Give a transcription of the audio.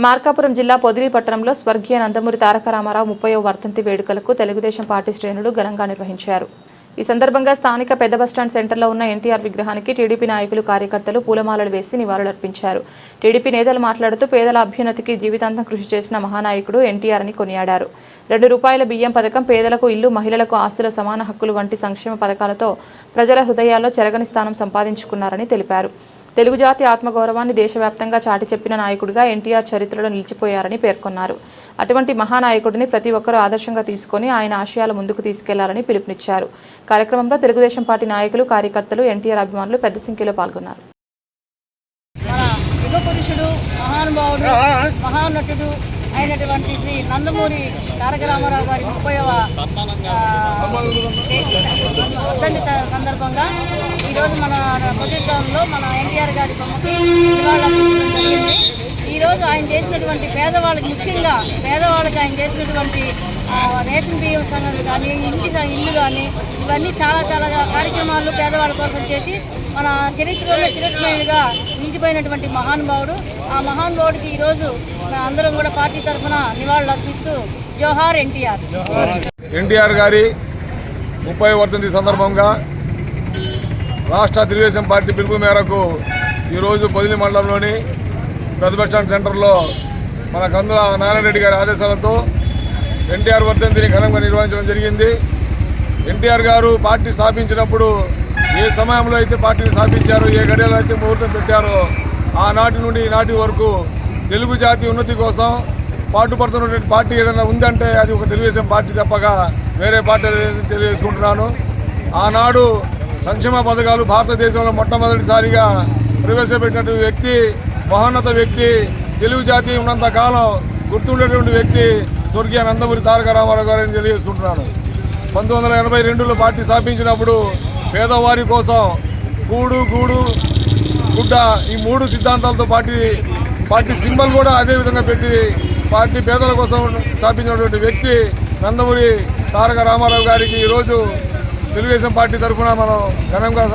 మార్కాపురం జిల్లా పొదిలి పట్టణంలో స్వర్గీయ నందమూరి తారక రామారావు 30వ వర్ధంతి వేడుకలకు తెలుగుదేశం పార్టీ శ్రేణులు ఘనంగా నిర్వహించారు. ఈ సందర్భంగా స్థానిక పెద్ద బస్టాండ్ సెంటర్లో ఉన్న ఎన్టీఆర్ విగ్రహానికి టీడీపీ నాయకులు కార్యకర్తలు పూలమాలలు వేసి నివాళులర్పించారు. టీడీపీ నేతలు మాట్లాడుతూ పేదల అభ్యున్నతికి జీవితాంతం కృషి చేసిన మహానాయకుడు ఎన్టీఆర్ అని కొనియాడారు. ₹2 బియ్యం పథకం, పేదలకు ఇల్లు, మహిళలకు ఆస్తుల సమాన హక్కులు వంటి సంక్షేమ పథకాలతో ప్రజల హృదయాల్లో చెరగని స్థానం సంపాదించుకున్నారని తెలిపారు. తెలుగు జాతి ఆత్మగౌరవాన్ని దేశవ్యాప్తంగా చాటి చెప్పిన నాయకుడిగా ఎన్టీఆర్ చరిత్రలో నిలిచిపోయారని పేర్కొన్నారు. అటువంటి మహానాయకుడిని ప్రతి ఒక్కరూ ఆదర్శంగా తీసుకొని ఆయన ఆశయాల ముందుకు తీసుకెళ్లాలని పిలుపునిచ్చారు. కార్యక్రమంలో తెలుగుదేశం పార్టీ నాయకులు, కార్యకర్తలు, ఎన్టీఆర్ అభిమానులు పెద్ద సంఖ్యలో పాల్గొన్నారు. మహానటుడు అయినటువంటి శ్రీ నందమూరి తారక రామారావు గారి 30వ వర్ధంతి సందర్భంగా ఈరోజు మన పొజిషన్లో మన ఎన్టీఆర్ గారి బొమ్మకి నివాళులర్పించడం జరిగింది. ఈరోజు ఆయన చేసినటువంటి పేదవాళ్ళకి, ముఖ్యంగా పేదవాళ్ళకి ఆయన చేసినటువంటి రేషన్ బియ్యం సంగతి కానీ, ఇల్లు కానీ, ఇవన్నీ చాలా కార్యక్రమాలు పేదవాళ్ళ కోసం చేసి మన చరిత్రలో చిరస్మరణీయంగా నిలిచిపోయినటువంటి మహానుభావుడు. ఆ మహానుభావుడికి ఈరోజు అందరం కూడా పార్టీ తరఫున నివాళులు అర్పిస్తూ జోహార్ ఎన్టీఆర్. ఎన్టీఆర్ గారి 30వ వర్ధంతి సందర్భంగా రాష్ట్ర తెలుగుదేశం పార్టీ పిలుపు మేరకు ఈరోజు పొదిలి మండలంలోని పెద్ద బస్టాండ్ సెంటర్లో మన కందుల నారాయణ రెడ్డి గారి ఆదేశాలతో ఎన్టీఆర్ వర్ధంతిని ఘనంగా నిర్వహించడం జరిగింది. ఎన్టీఆర్ గారు పార్టీ స్థాపించినప్పుడు ఏ సమయంలో అయితే పార్టీని స్థాపించారో, ఏ గడియలో అయితే ముహూర్తం పెట్టారో, ఆనాటి నుండి ఈనాటి వరకు తెలుగు జాతి ఉన్నతి కోసం పాటుపడుతున్నటువంటి పార్టీ ఏదైనా ఉందంటే అది ఒక తెలుగుదేశం పార్టీ తప్పగా వేరే పార్టీ తెలియజేసుకుంటున్నాను. ఆనాడు సంక్షేమ పథకాలు భారతదేశంలో మొట్టమొదటిసారిగా ప్రవేశపెట్టినటువంటి వ్యక్తి, మహోన్నత వ్యక్తి, తెలుగు జాతి ఉన్నంత కాలం గుర్తుండేటువంటి వ్యక్తి స్వర్గీయ నందమూరి తారక రామారావు గారిని తెలియజేసుకుంటున్నాను. 1982లో పార్టీ స్థాపించినప్పుడు పేదవారి కోసం కూడు, గూడు, గుడ్డ ఈ 3 సిద్ధాంతాలతో పార్టీ సింబల్ కూడా అదేవిధంగా పెట్టి పార్టీ పేదల కోసం స్థాపించినటువంటి వ్యక్తి నందమూరి తారక రామారావు గారికి ఈరోజు తెలుగుదేశం పార్టీ తరఫున మనం ఘనంగా